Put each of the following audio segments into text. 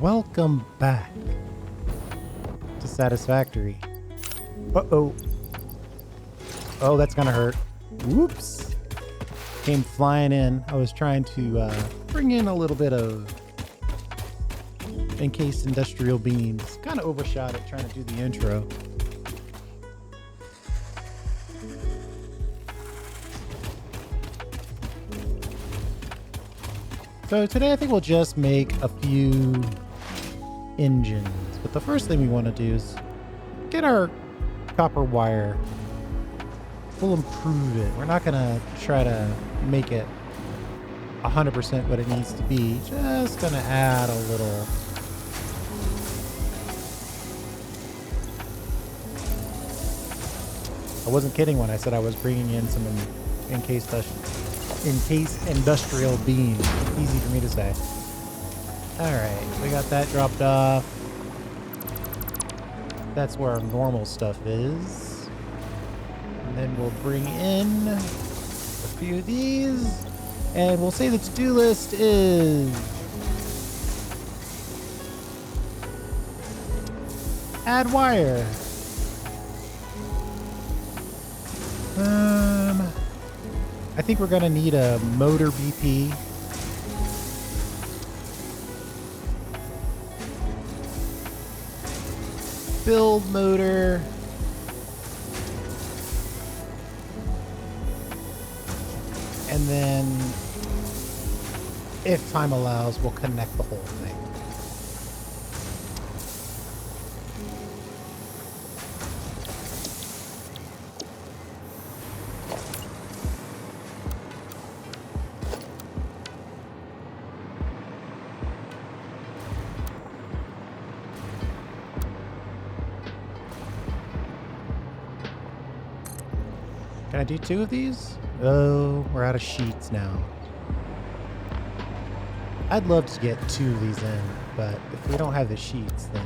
Welcome back to Satisfactory. Uh-oh. Oh, that's gonna hurt. Whoops. Came flying in. I was trying to bring in a little bit of encased industrial beams. Kind of overshot it trying to do the intro. So today I think we'll just make a few engines. But the first thing we want to do is get our copper wire. We'll improve it. We're not going to try to make it 100% what it needs to be. Just going to add a little. I wasn't kidding when I said I was bringing in some encased industrial beams. Easy for me to say. Alright, we got that dropped off. That's where our normal stuff is. And then we'll bring in a few of these. And we'll say the to-do list is add wire. I think we're gonna need a motor BP. Build motor. And then, if time allows, we'll connect the whole thing. Can I do 2 of these? Oh, we're out of sheets now. I'd love to get 2 of these in, but if we don't have the sheets, then...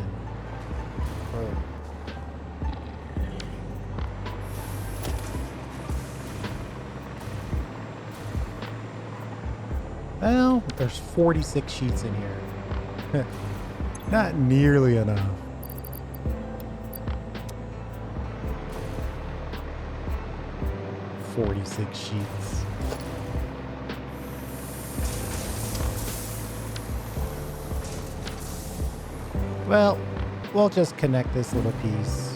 Well, there's 46 sheets in here. Not nearly enough. .46 sheets. Well, we'll just connect this little piece.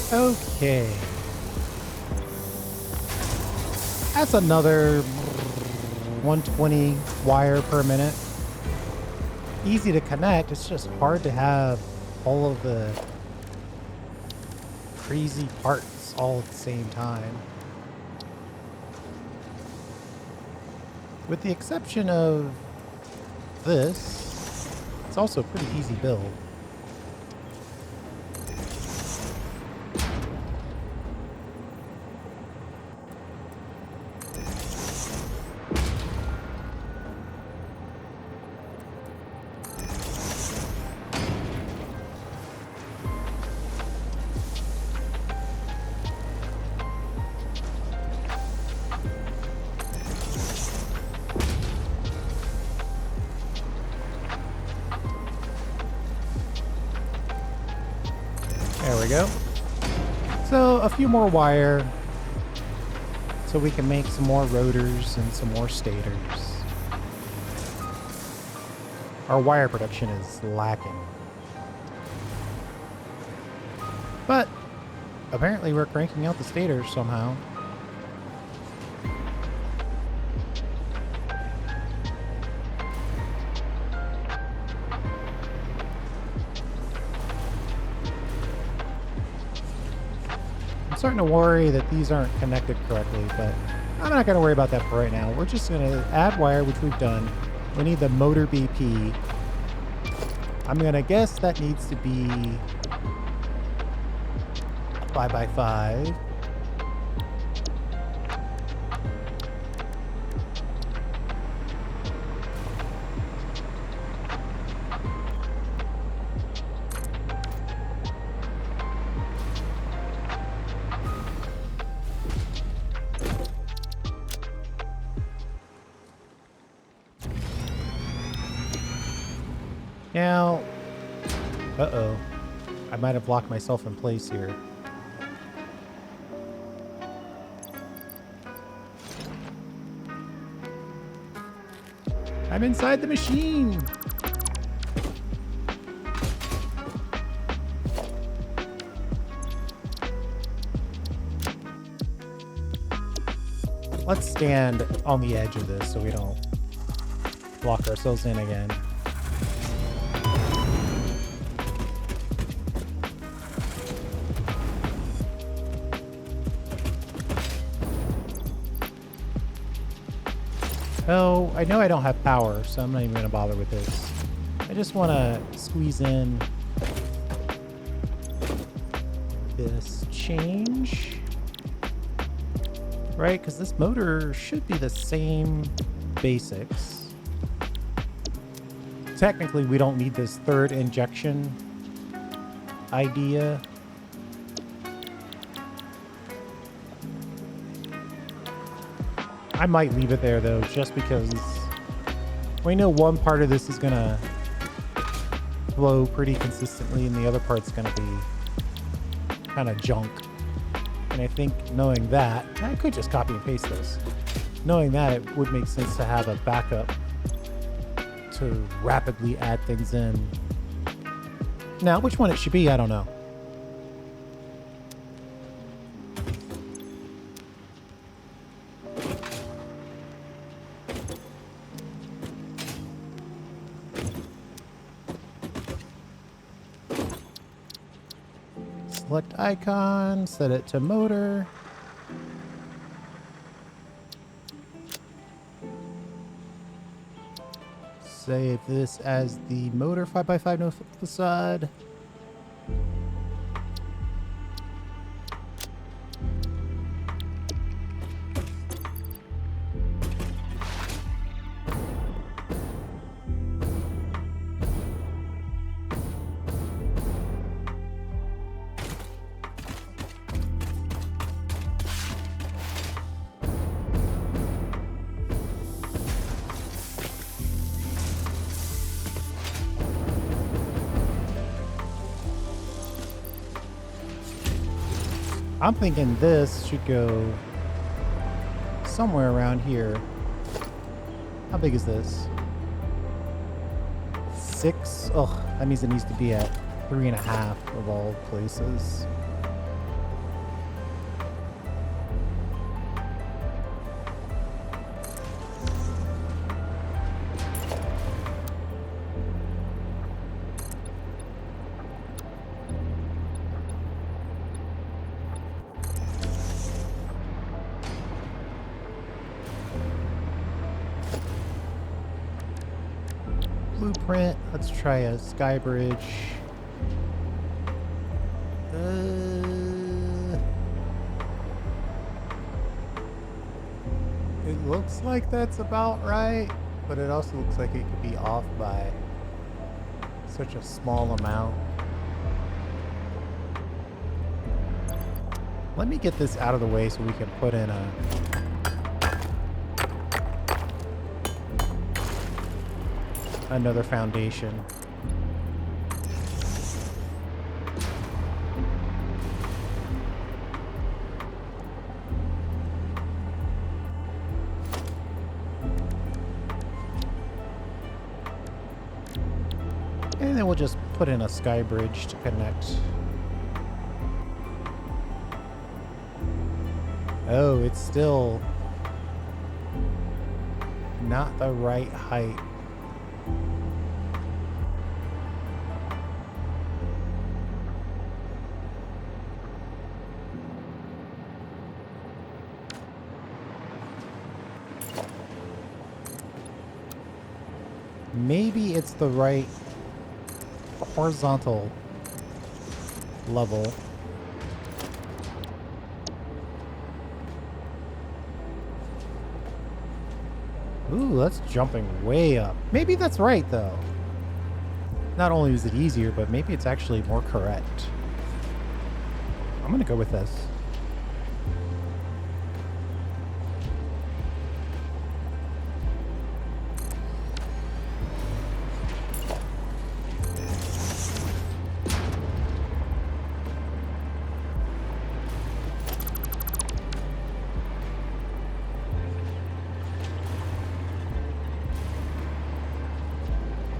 Okay. That's another 120 wire per minute. Easy to connect. It's just hard to have all of the crazy parts all at the same time. With the exception of this, it's also a pretty easy build. There we go. So a few more wire so we can make some more rotors and some more stators. Our wire production is lacking. But apparently we're cranking out the stators somehow. starting to worry that these aren't connected correctly, but I'm not going to worry about that for right now. We're just going to add wire, which we've done. We need the motor BP. I'm going to guess that needs to be 5x5. Now, uh-oh, I might have locked myself in place here. I'm inside the machine. Let's stand on the edge of this so we don't lock ourselves in again. Oh, I know I don't have power, so I'm not even going to bother with this. I just want to squeeze in this change. Right? Because this motor should be the same basics. Technically, we don't need this third injection idea. I might leave it there, though, just because we know one part of this is going to flow pretty consistently and the other part's going to be kind of junk. And I think knowing that, I could just copy and paste this. Knowing that, it would make sense to have a backup to rapidly add things in. Now, which one it should be, I don't know. Select icon, set it to motor. Save this as the motor 5x5 no facade. I'm thinking this should go somewhere around here. How big is this? 6? Oh, that means it needs to be at 3.5 of all places. Blueprint. Let's try a sky bridge. It looks like that's about right, but it also looks like it could be off by such a small amount. Let me get this out of the way so we can put in another foundation. And then we'll just put in a sky bridge to connect. Oh, it's still not the right height. maybe it's the right horizontal level. Ooh, that's jumping way up. Maybe that's right, though. Not only is it easier, but maybe it's actually more correct. I'm going to go with this.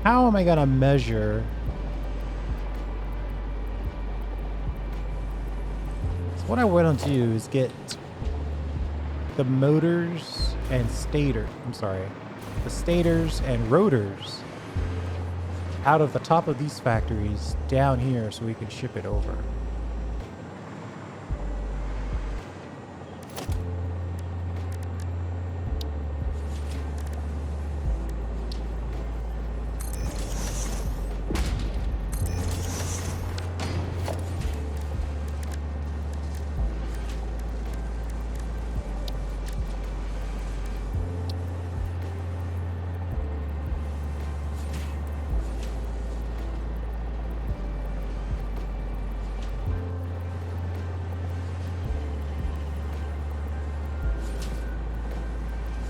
How am I going to measure? So what I want to do is get the motors and the stators and rotors out of the top of these factories down here so we can ship it over.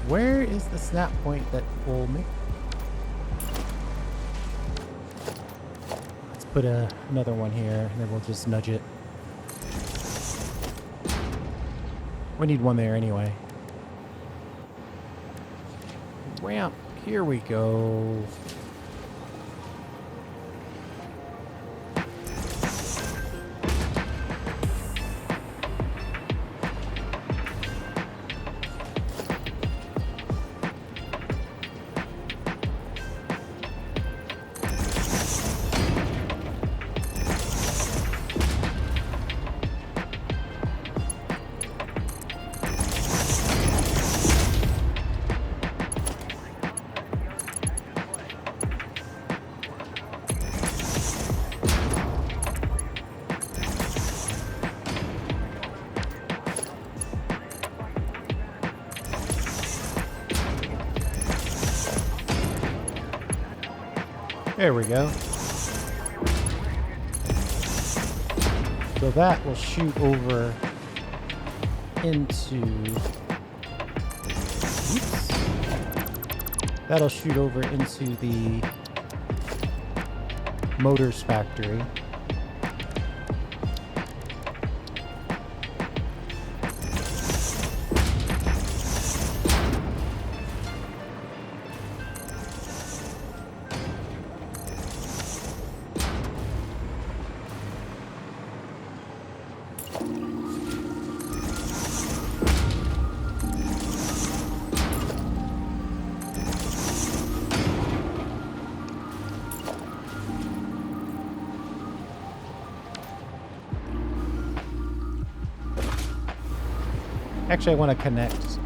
Where is the snap point that will make? Let's put another one here, and then we'll just nudge it. We need one there anyway. Ramp, here we go. There we go. So that will shoot over into... Oops. That'll shoot over into the motors factory. Actually, I want to connect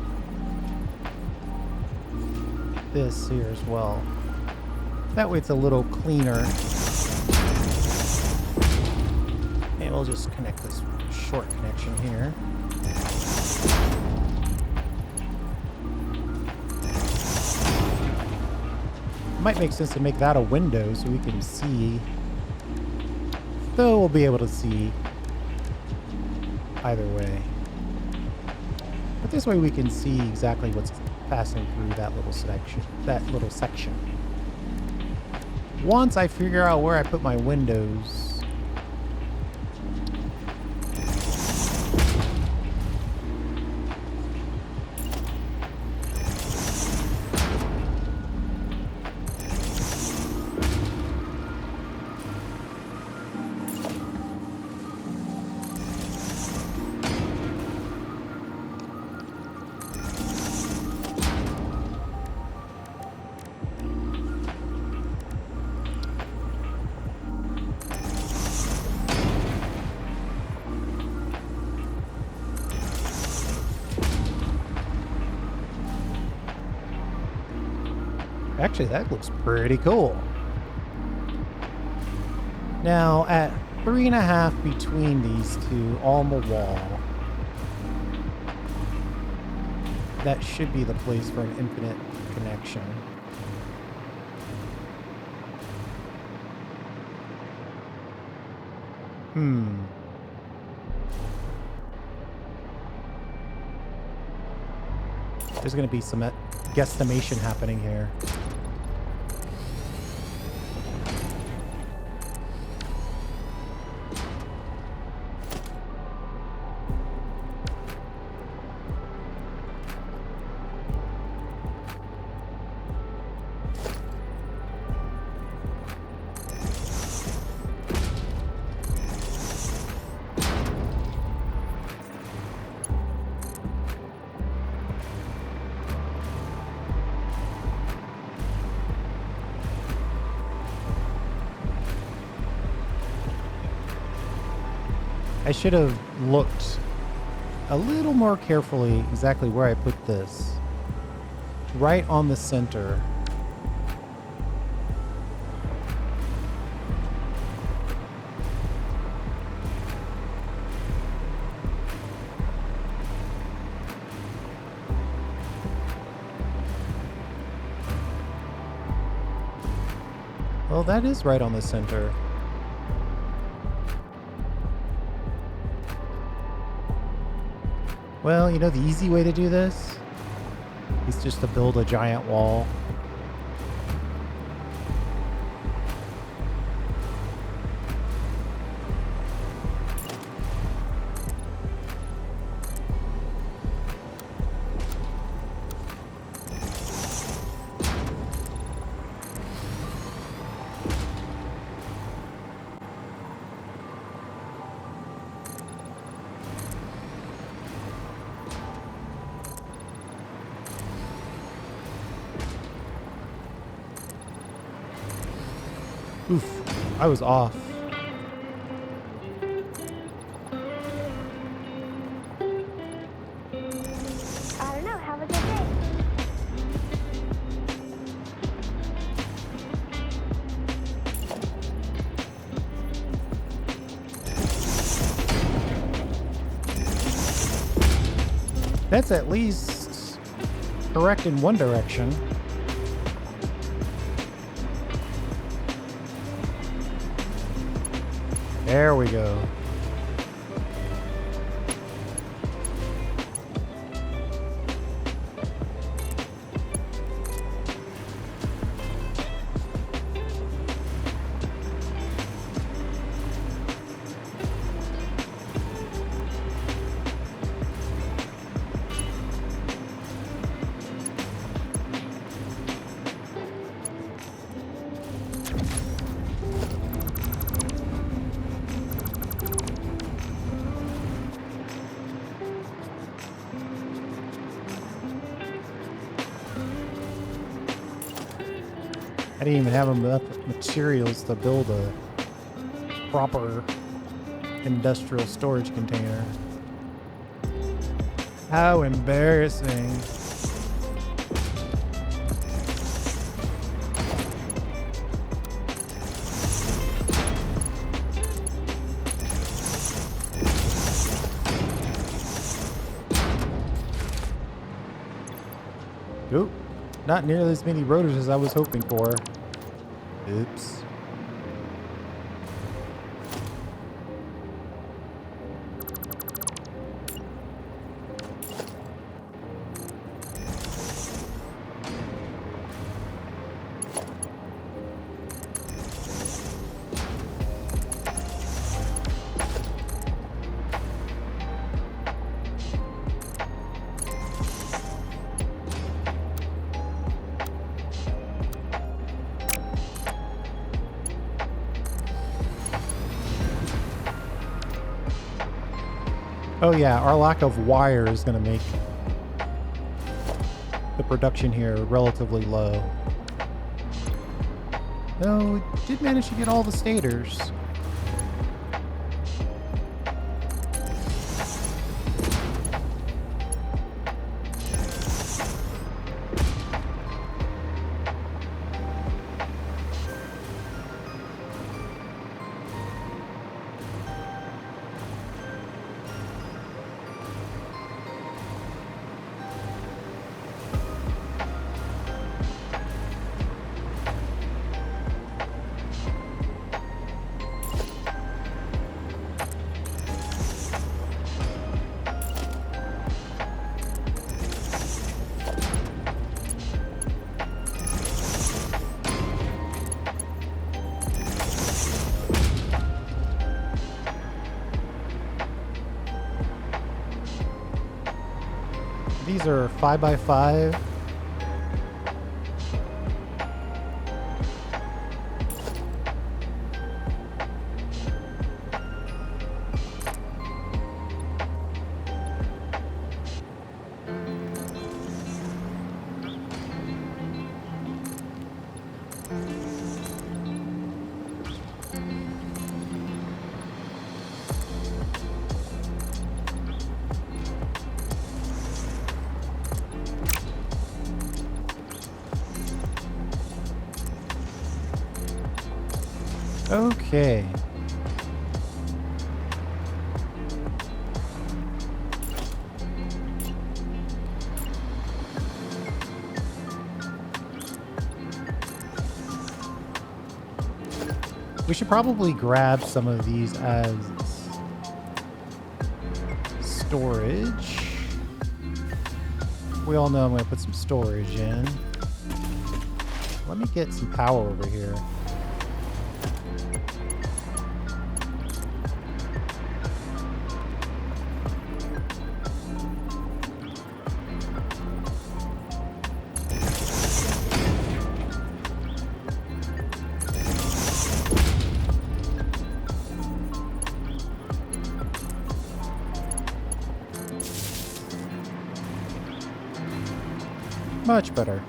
this here as well. That way it's a little cleaner. And we'll just connect this short connection here. Might make sense to make that a window so we can see. Though we'll be able to see either way. But this way we can see exactly what's passing through that little section. Once I figure out where I put my windows, Actually, that looks pretty cool. Now, at 3.5 between these two on the wall, that should be the place for an infinite connection. There's going to be some guesstimation happening here. I should have looked a little more carefully exactly where I put this. Right on the center. Well, that is right on the center. Well, you know, the easy way to do this is just to build a giant wall. Oof, I was off. I don't know. Have a good day. That's at least correct in one direction. There we go. I didn't even have enough materials to build a proper industrial storage container. How embarrassing. Oop. Not nearly as many rotors as I was hoping for. Oops. Oh yeah, our lack of wire is going to make the production here relatively low. Though we did manage to get all the stators. These are 5x5. Okay. We should probably grab some of these as storage. We all know I'm going to put some storage in. Let me get some power over here. Much better.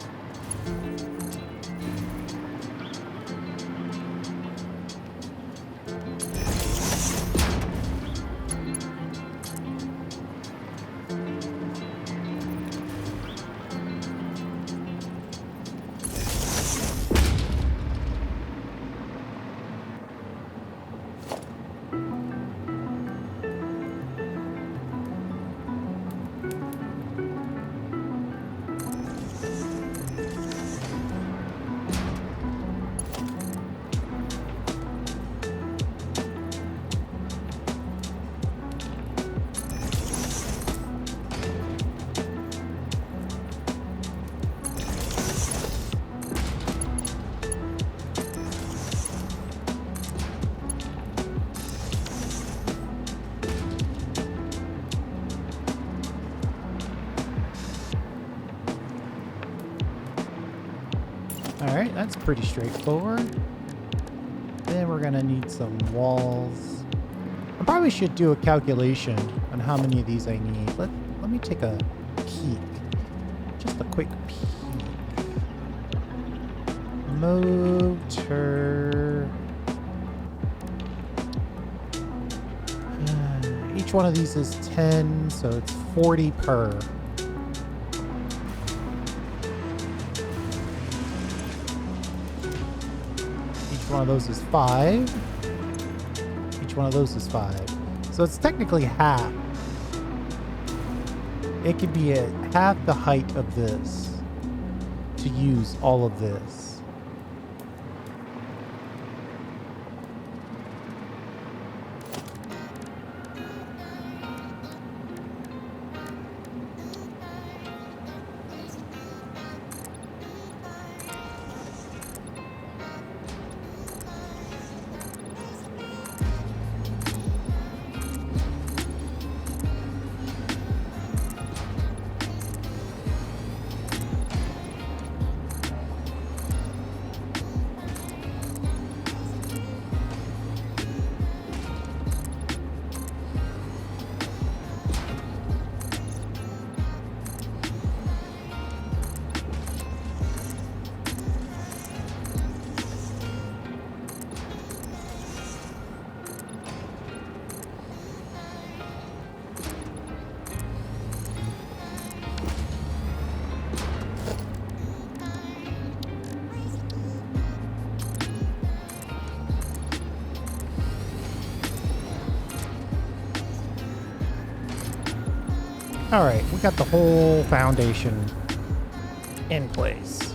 Alright, that's pretty straightforward. Then we're gonna need some walls. I probably should do a calculation on how many of these I need. Let me take a peek. Just a quick peek. Motor. Each one of these is 10, so it's 40 per. One of those is 5. Each one of those is 5. So it's technically half. It could be at half the height of this to use all of this. All right, we got the whole foundation in place.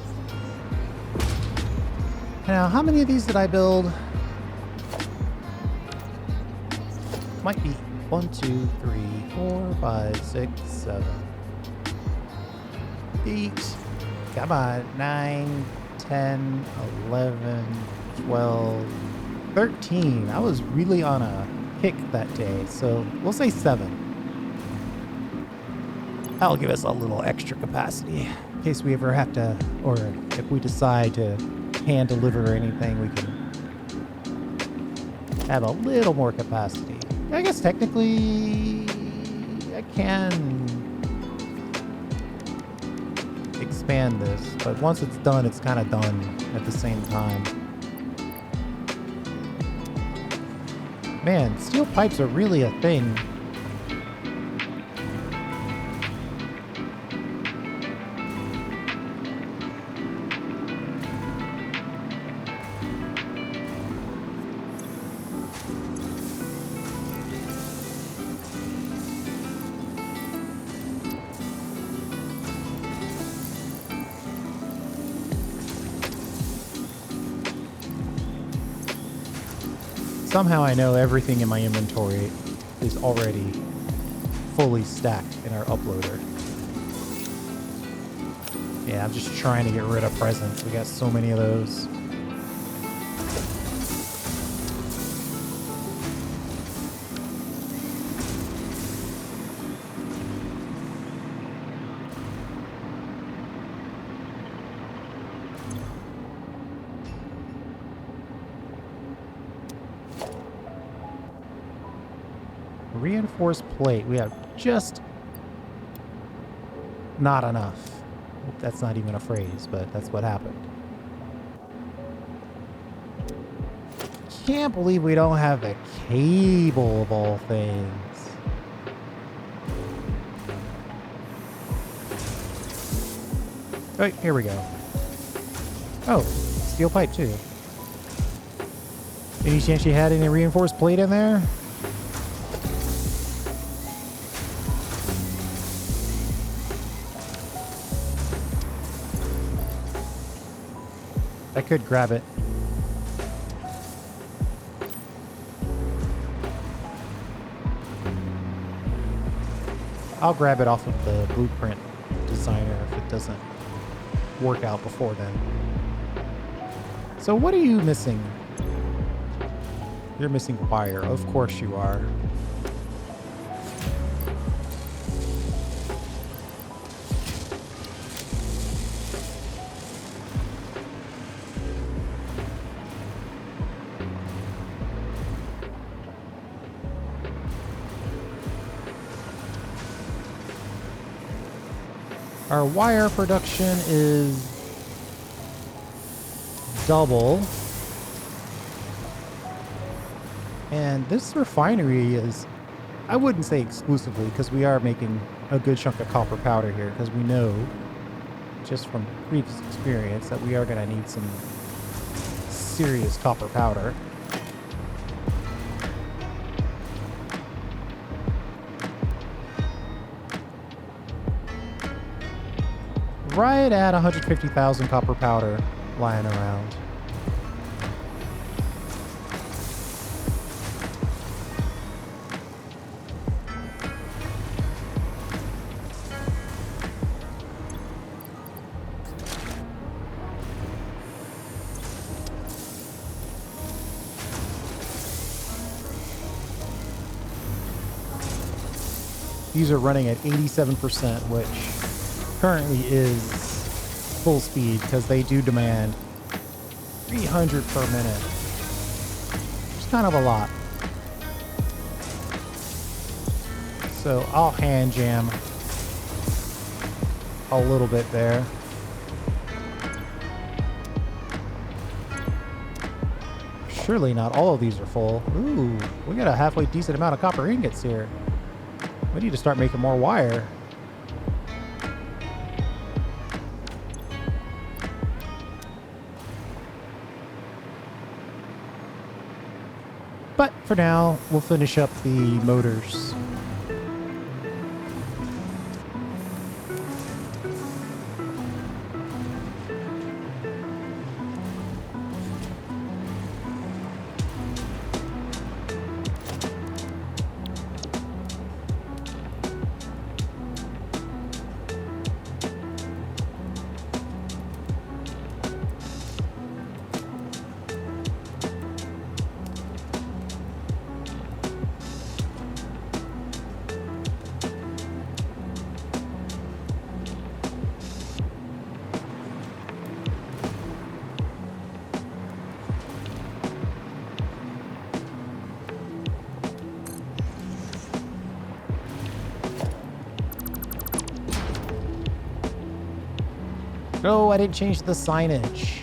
Now, how many of these did I build? Might be 1, 2, 3, 4, 5, 6, 7, 8. Come on, 9, 10, 11, 12, 13. I was really on a kick that day, so we'll say 7. That'll give us a little extra capacity in case we ever have to, or if we decide to hand deliver anything, we can have a little more capacity. I guess technically I can expand this, but once it's done, it's kind of done at the same time. Man, steel pipes are really a thing. Somehow I know everything in my inventory is already fully stacked in our uploader. Yeah, I'm just trying to get rid of presents. We got so many of those. Reinforced plate. We have just not enough. That's not even a phrase, but that's what happened. Can't believe we don't have a cable of all things. Oh, here we go. Oh, steel pipe too. Any chance you had any reinforced plate in there? I could grab it. I'll grab it off of the blueprint designer if it doesn't work out before then. So what are you missing? You're missing wire. Of course you are. Our wire production is double. And this refinery is, I wouldn't say exclusively, because we are making a good chunk of copper powder here, because we know, just from previous experience, that we are going to need some serious copper powder. Right at 150,000 copper powder lying around. These are running at 87%, which currently is full speed because they do demand 300 per minute. It's kind of a lot. So I'll hand jam a little bit there. Surely not all of these are full. Ooh, we got a halfway decent amount of copper ingots here. We need to start making more wire. But for now, we'll finish up the motors. No, I didn't change the signage.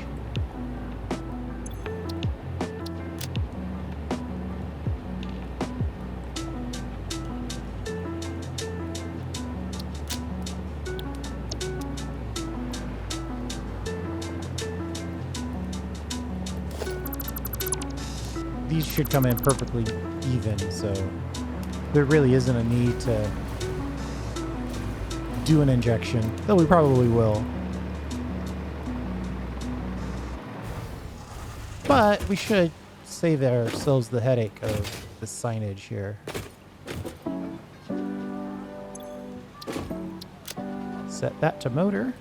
These should come in perfectly even, so there really isn't a need to do an injection, though we probably will. But we should save ourselves the headache of the signage here. Set that to motor.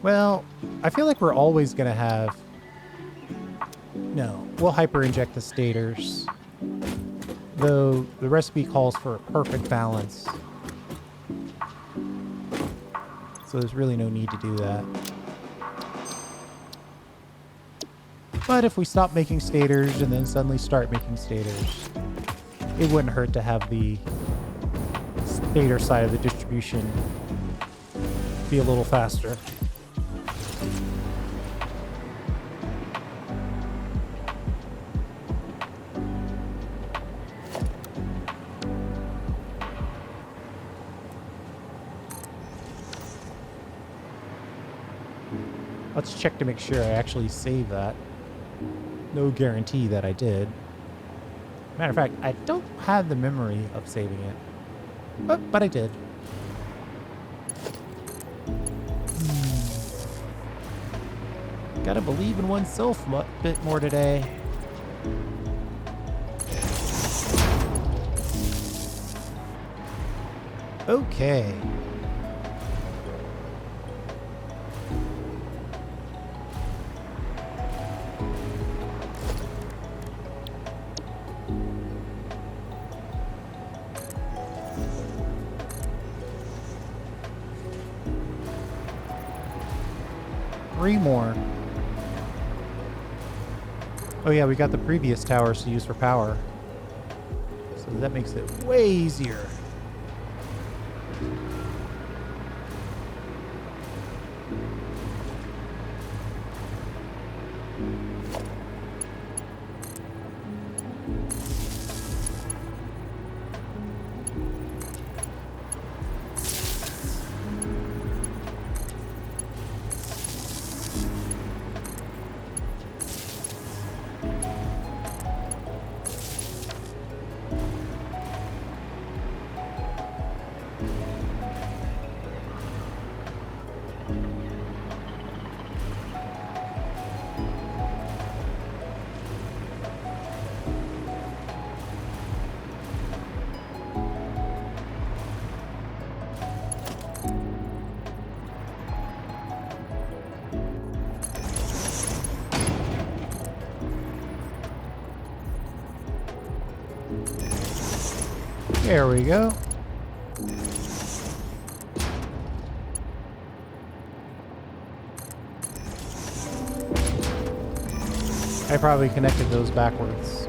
Well, I feel like we're always going to have... No, we'll hyper-inject the stators. Though the recipe calls for a perfect balance. So there's really no need to do that. But if we stop making stators and then suddenly start making stators, it wouldn't hurt to have the stator side of the distribution be a little faster. Let's check to make sure I actually save that. No guarantee that I did. Matter of fact, I don't have the memory of saving it. But I did. Gotta believe in oneself a bit more today. Okay. 3 more. Oh yeah, we got the previous towers to use for power. So that makes it way easier. There we go. I probably connected those backwards.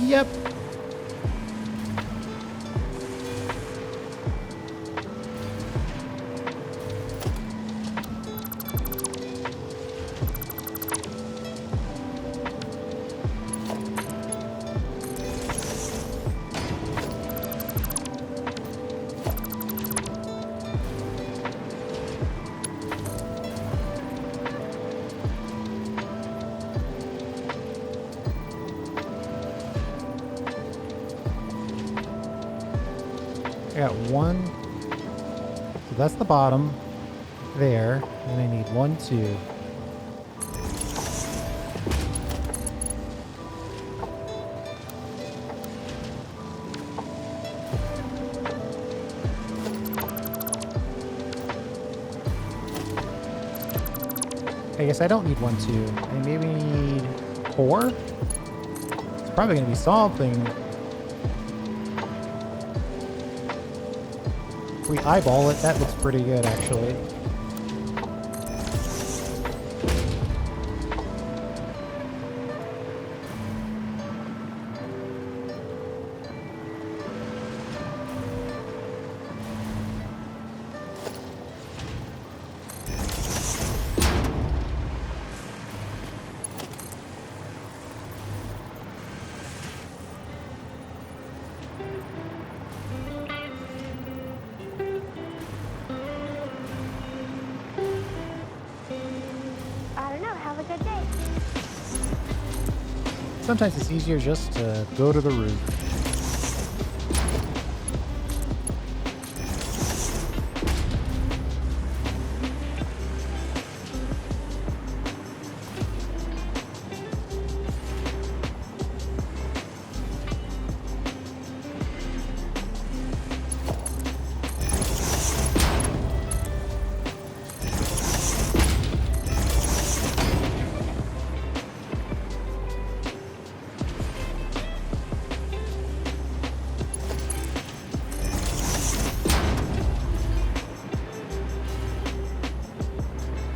Yep. I got 1. So that's the bottom there. And I need 1, 2. I guess I don't need 1, 2. I maybe need 4? It's probably going to be something. If we eyeball it, that looks pretty good, actually. I don't know. Have a good day. Sometimes it's easier just to go to the roof.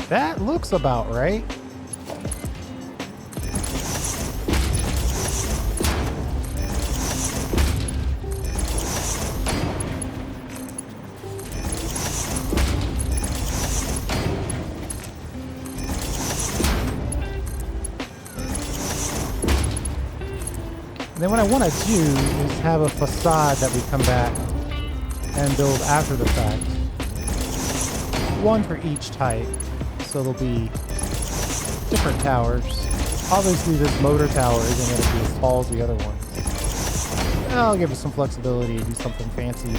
That looks about right. And then what I want to do is have a facade that we come back and build after the fact. One for each type. So there'll be different towers. Obviously this motor tower isn't going to be as tall as the other ones. I'll give us some flexibility to do something fancy.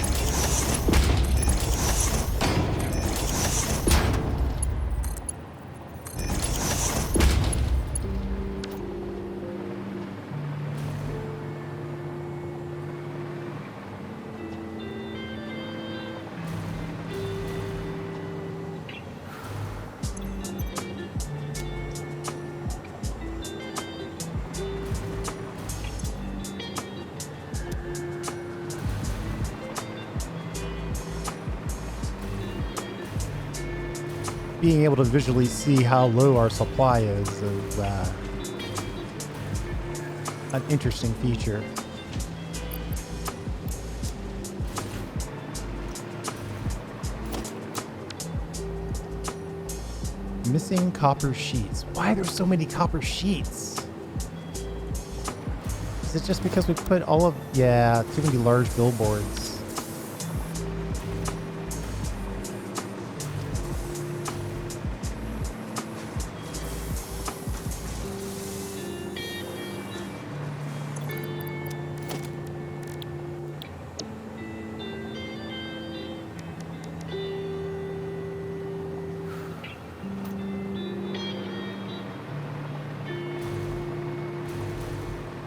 Being able to visually see how low our supply is an interesting feature. Missing copper sheets. Why are there so many copper sheets? Is it just because we put all of... Yeah, too many large billboards.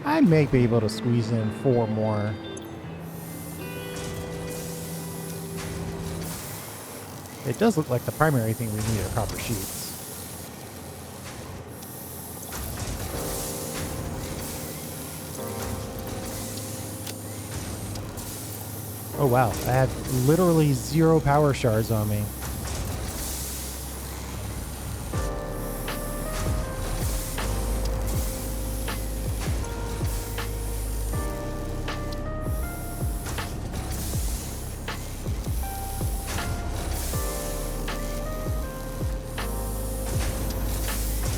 I may be able to squeeze in 4 more. It does look like the primary thing we need are copper sheets. Oh wow, I had literally 0 power shards on me.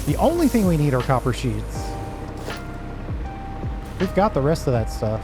The only thing we need are copper sheets. We've got the rest of that stuff.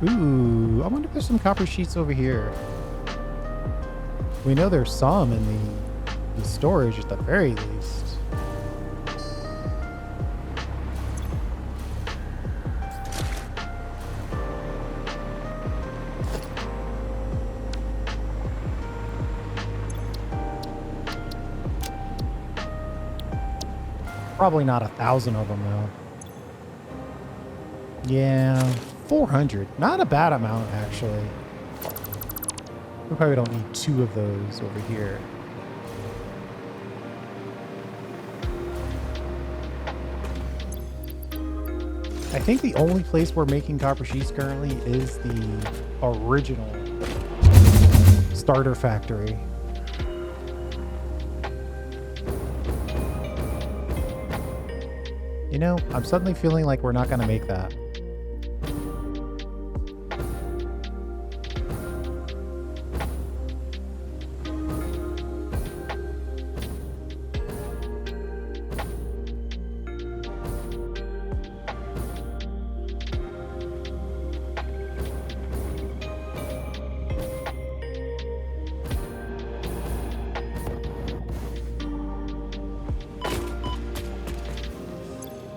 Ooh, I wonder if there's some copper sheets over here. We know there's some in the storage at the very least. Probably not 1,000 of them though. Yeah, 400. Not a bad amount actually. We probably don't need 2 of those over here. I think the only place we're making copper sheets currently is the original starter factory. You know, I'm suddenly feeling like we're not going to make that.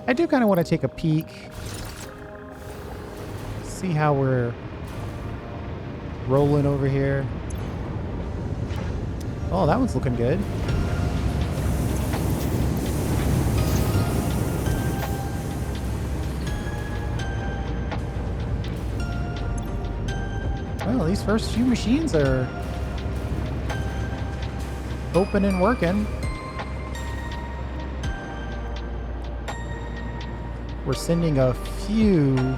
I do kind of want to take a peek, see how we're rolling over here. Oh, that one's looking good. Well, these first few machines are open and working. We're sending a few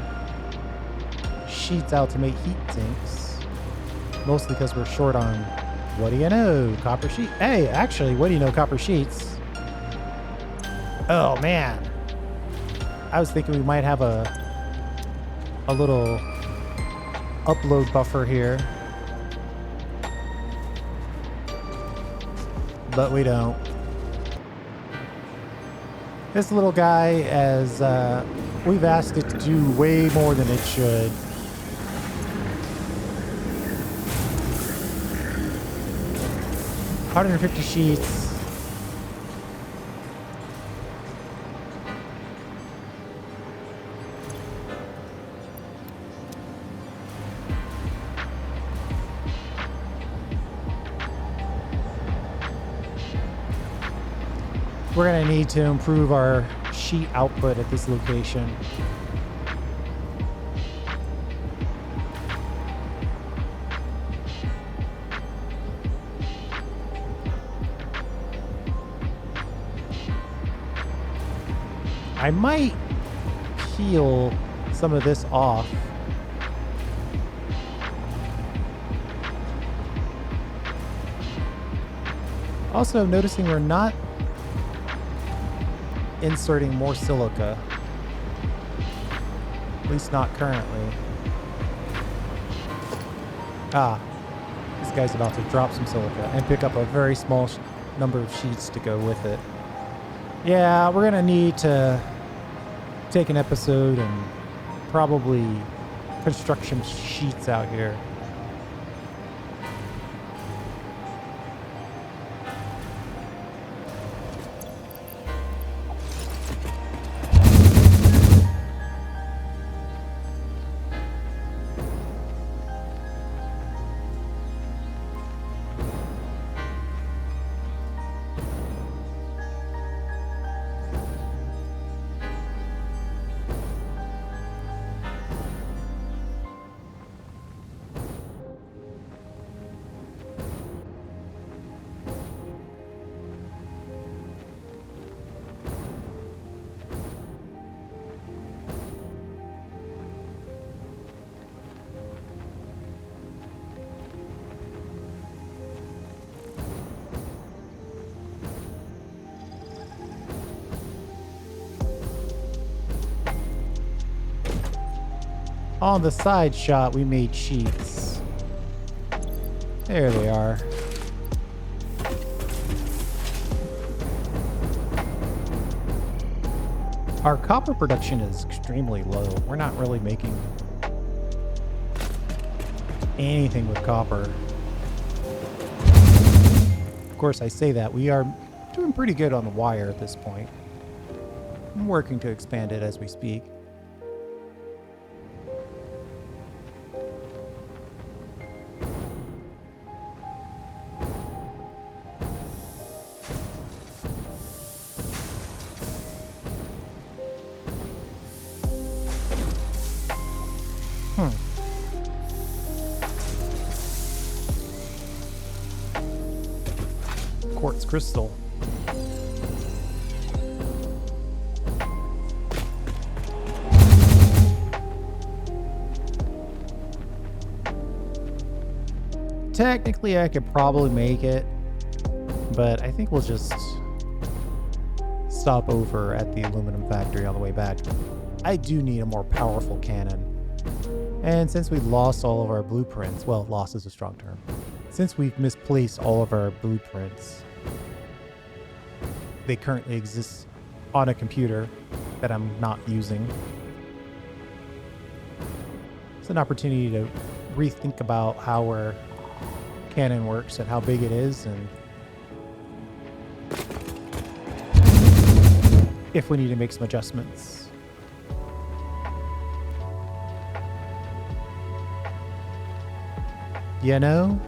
sheets out to make heat sinks. Mostly because we're short on, what do you know, copper sheet. Hey, actually, what do you know, copper sheets? Oh, man. I was thinking we might have a little upload buffer here. But we don't. This little guy, as we've asked it to do way more than it should. $150 sheets. We're going to need to improve our sheet output at this location. I might peel some of this off. Also, noticing we're not inserting more silica, at least not currently. Ah, this guy's about to drop some silica and pick up a very small number of sheets to go with it. Yeah, we're gonna need to take an episode and probably construct some sheets out here. On the side shot, we made sheets. There they are. Our copper production is extremely low. We're not really making anything with copper. Of course, I say that. We are doing pretty good on the wire at this point. I'm working to expand it as we speak. Quartz crystal. Technically, I could probably make it, but I think we'll just stop over at the aluminum factory on the way back. I do need a more powerful cannon. And since we lost all of our blueprints, well, loss is a strong term. Since we've misplaced all of our blueprints, they currently exist on a computer that I'm not using. It's an opportunity to rethink about how our cannon works and how big it is, and if we need to make some adjustments. You know?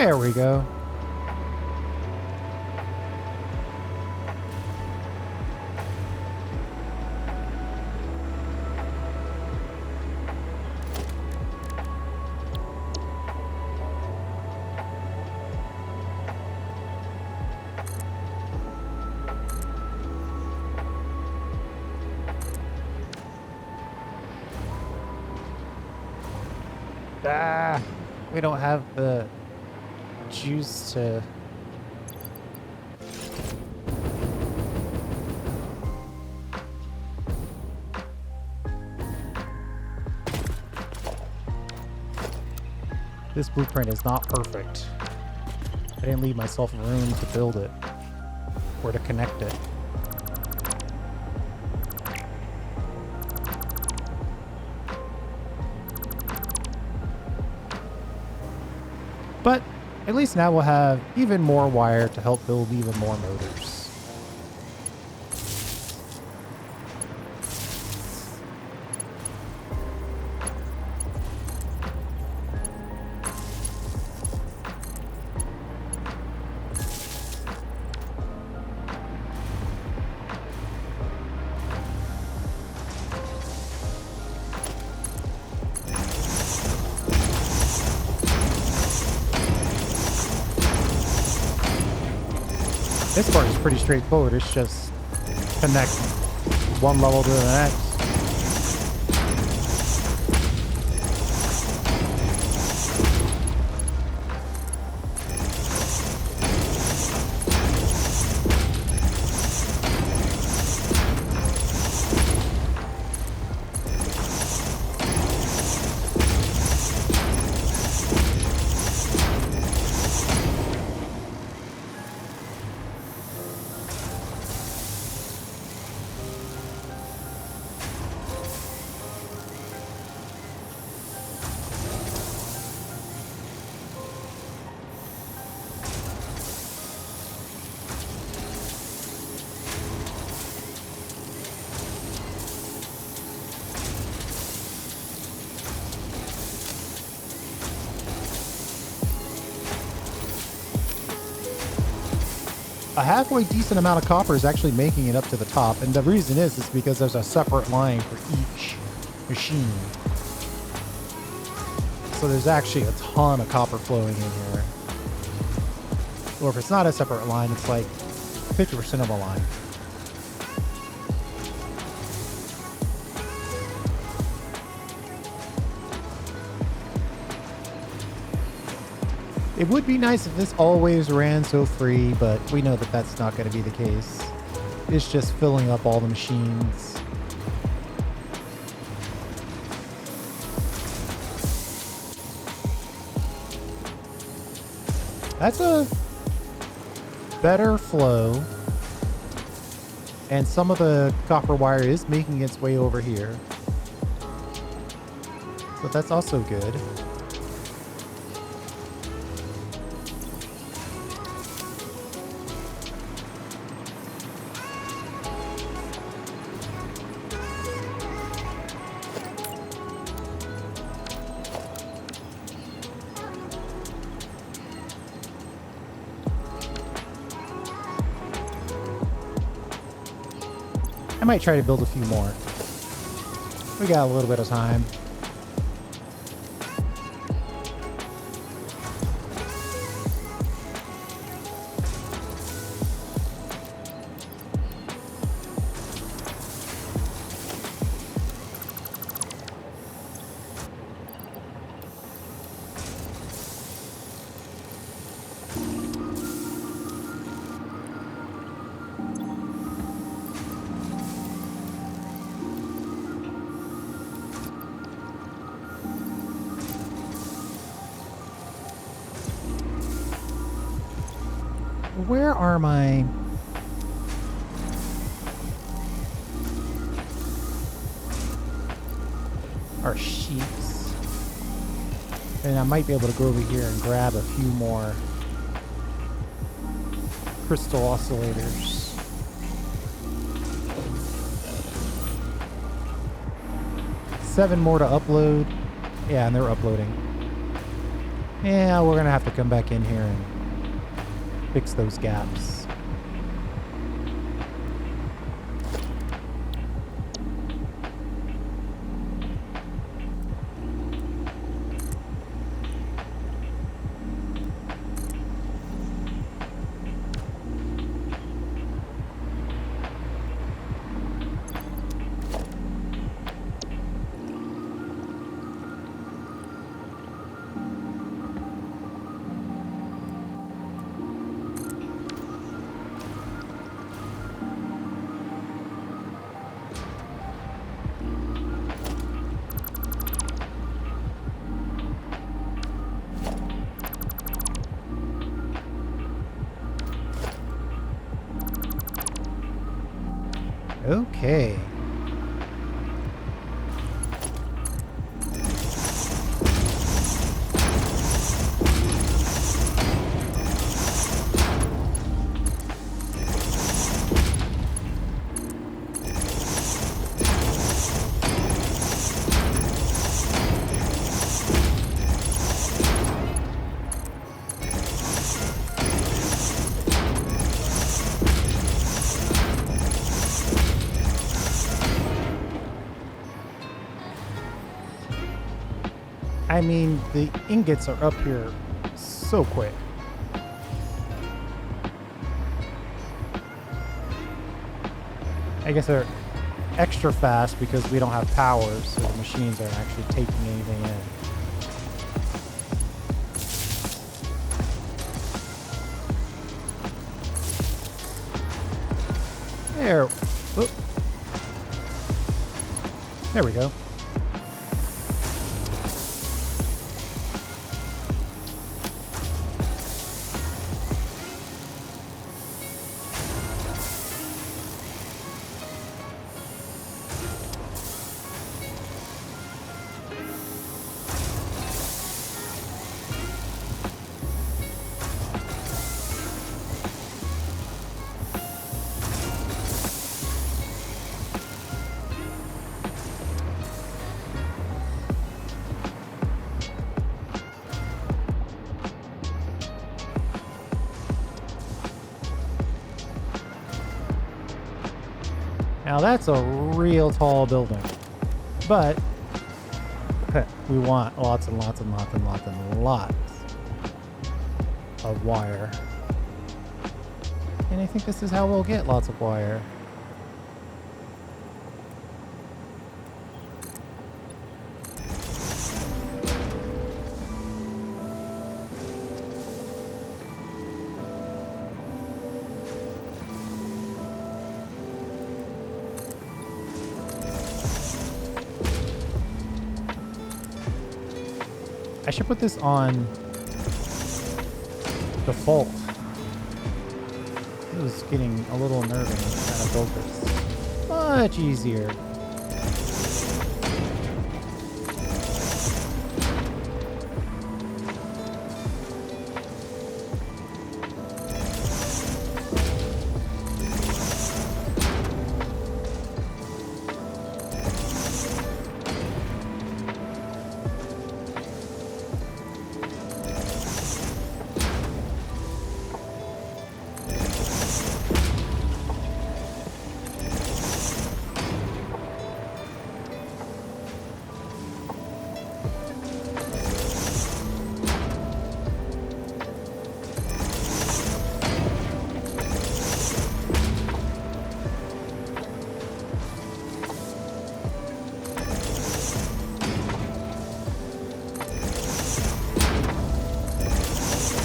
There we go. We don't have the juice to... This blueprint is not perfect. I didn't leave myself room to build it or to connect it. But at least now we'll have even more wire to help build even more motors. This part is pretty straightforward. It's just connect one level to the next. a halfway decent amount of copper is actually making it up to the top. And the reason is because there's a separate line for each machine. So there's actually a ton of copper flowing in here. Or if it's not a separate line, it's like 50% of a line. It would be nice if this always ran so free, but we know that that's not going to be the case. It's just filling up all the machines. That's a better flow. And some of the copper wire is making its way over here. But that's also good. I might try to build a few more. We got a little bit of time. Where are my... our sheeps? And I might be able to go over here and grab a few more crystal oscillators. Seven more to upload. Yeah, and they're uploading. Yeah, we're gonna have to come back in here and fix those gaps. Okay. I mean, the ingots are up here so quick. I guess they're extra fast because we don't have power, so the machines aren't actually taking anything in. There. Whoop. There we go. Now that's a real tall building. But we want lots and lots and lots and lots and lots of wire. And I think this is how we'll get lots of wire. I should put this on default. It was getting a little unnerving trying to build this. Much easier.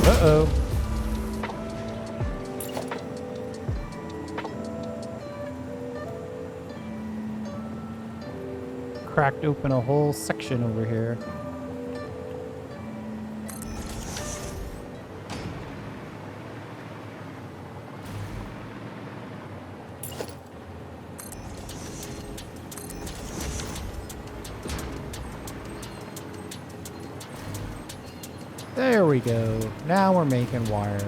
Uh-oh. Cracked open a whole section over here. There we go. Now we're making wire.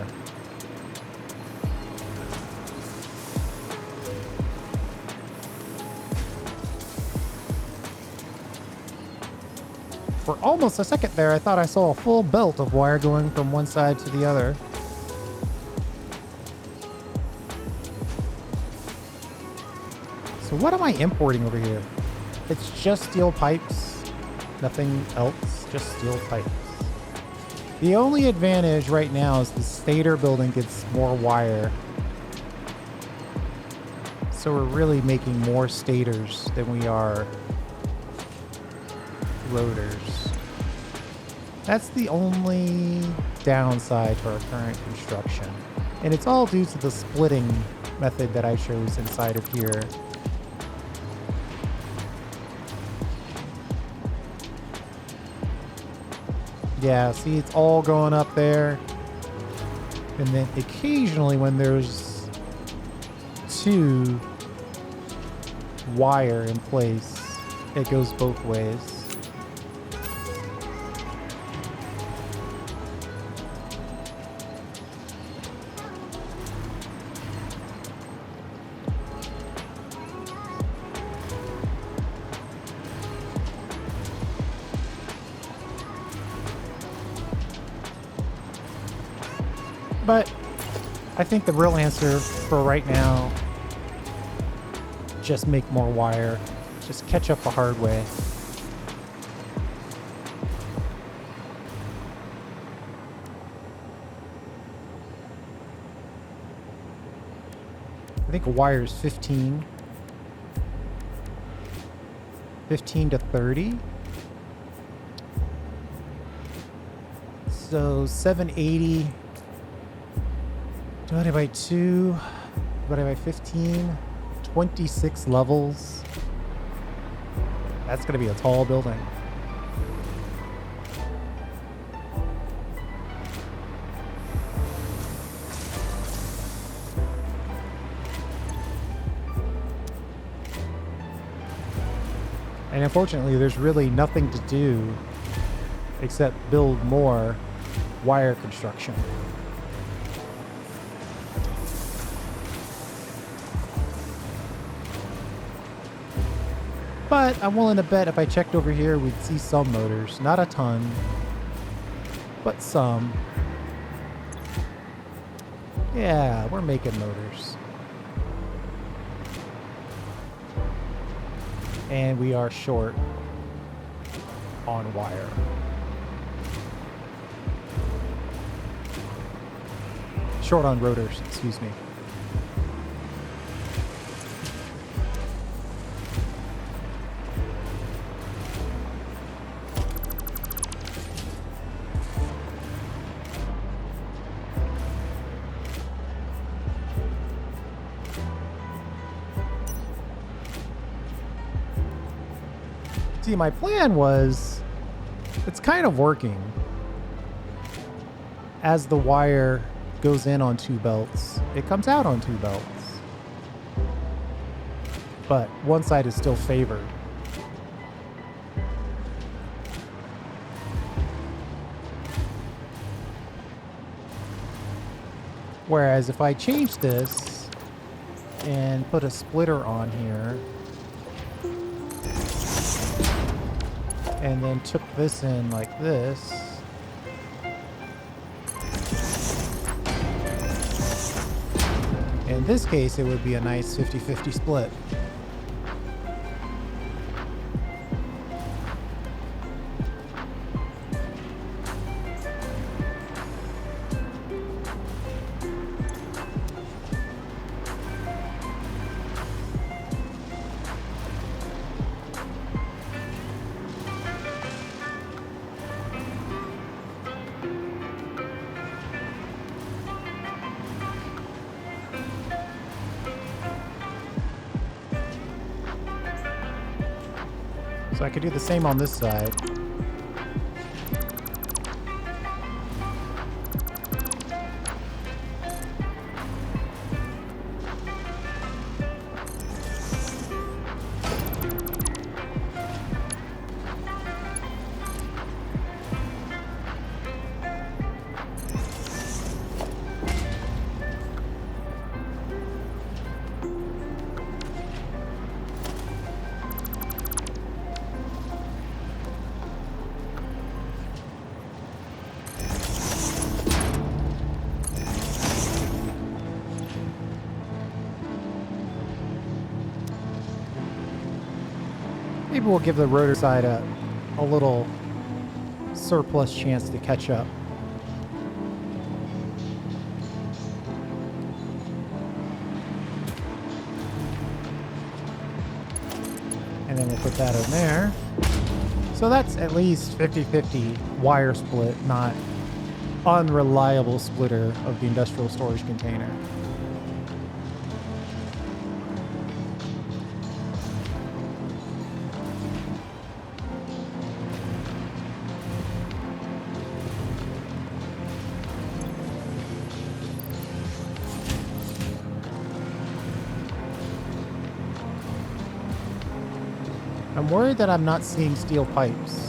For almost a second there, I thought I saw a full belt of wire going from one side to the other. So what am I importing over here? It's just steel pipes. Nothing else, just steel pipes. The only advantage right now is the stator building gets more wire. So we're really making more stators than we are rotors. That's the only downside to our current construction. And it's all due to the splitting method that I chose inside of here. Yeah, see, it's all going up there. And then occasionally when there's two wire in place, it goes both ways. But I think the real answer for right now, just make more wire. Just catch up the hard way. I think a wire is 15. 15 to 30. So 780 divided by 2, divided by 15, 26 levels. That's going to be a tall building. And unfortunately, there's really nothing to do except build more wire construction. But I'm willing to bet if I checked over here, we'd see some motors. Not a ton, but some. Yeah, we're making motors. And we are short on wire. Short on rotors, excuse me. See, my plan was, it's kind of working. As the wire goes in on 2 belts, it comes out on 2 belts. But one side is still favored. Whereas if I change this and put a splitter on here, and then took this in like this, in this case, it would be a nice 50-50 split. So I could do the same on this side. Maybe we'll give the rotor side a little surplus chance to catch up. And then we'll put that in there. So that's at least 50-50 wire split, not unreliable splitter of the industrial storage container. I'm worried that I'm not seeing steel pipes.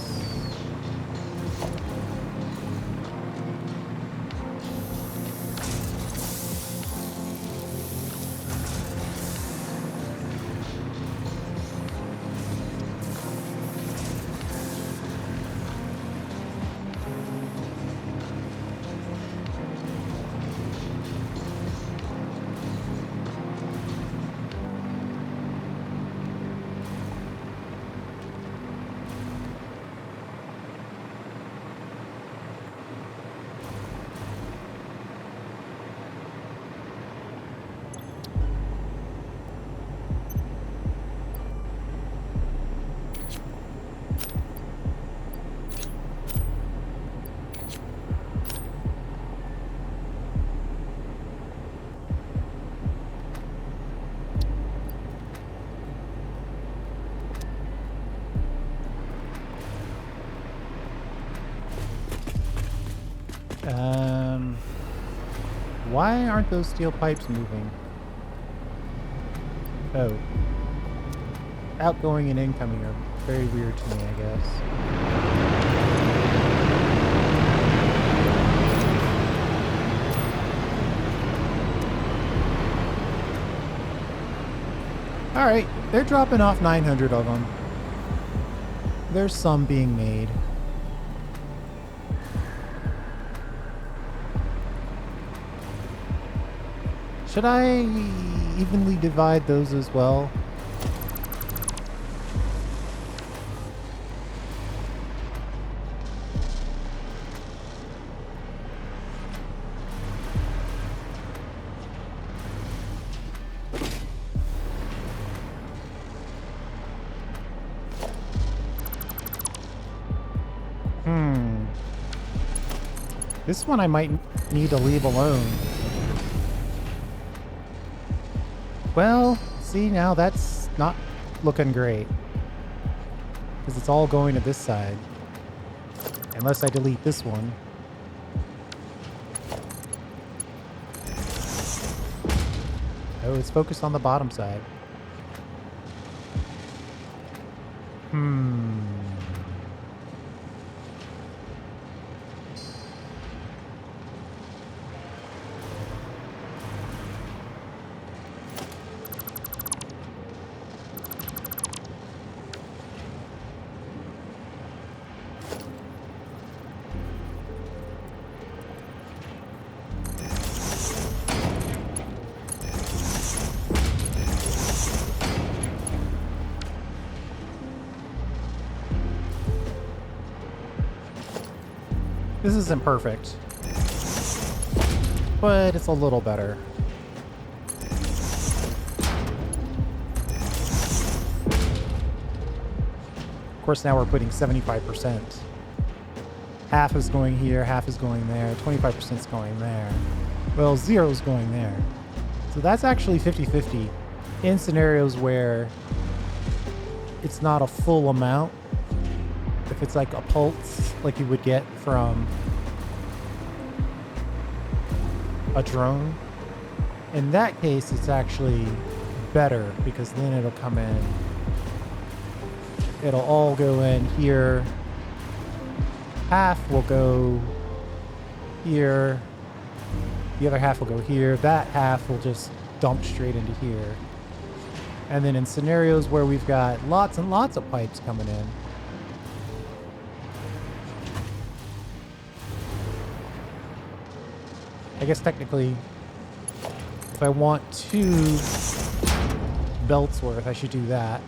Why aren't those steel pipes moving? Oh. Outgoing and incoming are very weird to me, I guess. Alright, they're dropping off 900 of them. There's some being made. Should I evenly divide those as well? This one I might need to leave alone. Well, see, now that's not looking great. Because it's all going to this side. Unless I delete this one. Oh, it's focused on the bottom side. This isn't perfect, but it's a little better. Of course, now we're putting 75%. Half is going here, half is going there, 25% is going there. Well, 0 is going there. So that's actually 50-50 in scenarios where it's not a full amount. If it's like a pulse, like you would get from a drone, in that case, it's actually better because then it'll come in. It'll all go in here. Half will go here. The other half will go here. That half will just dump straight into here. And then in scenarios where we've got lots and lots of pipes coming in, I guess technically, if I want 2 belts worth, I should do that.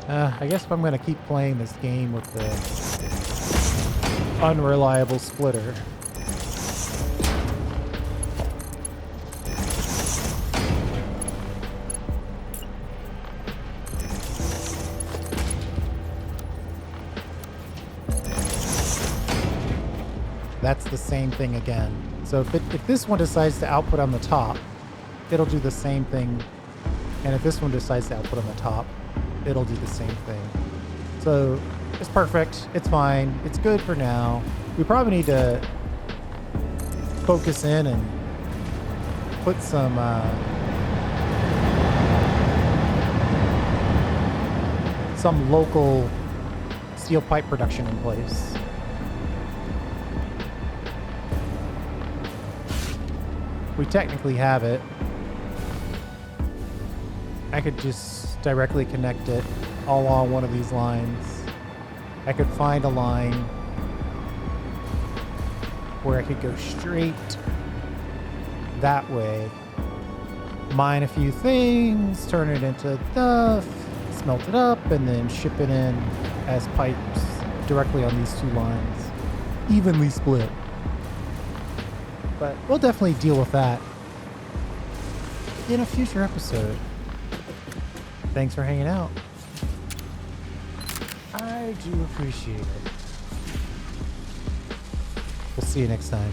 I guess if I'm going to keep playing this game with the unreliable splitter. That's the same thing again. So if this one decides to output on the top, it'll do the same thing. And if this one decides to output on the top, it'll do the same thing. So it's perfect. It's fine. It's good for now. We probably need to focus in and put some local steel pipe production in place. We technically have it. I could just directly connect it all on one of these lines. I could find a line where I could go straight that way, mine a few things, turn it into stuff, smelt it up, and then ship it in as pipes directly on these 2 lines, evenly split. But we'll definitely deal with that in a future episode. Thanks for hanging out. I do appreciate it. We'll see you next time.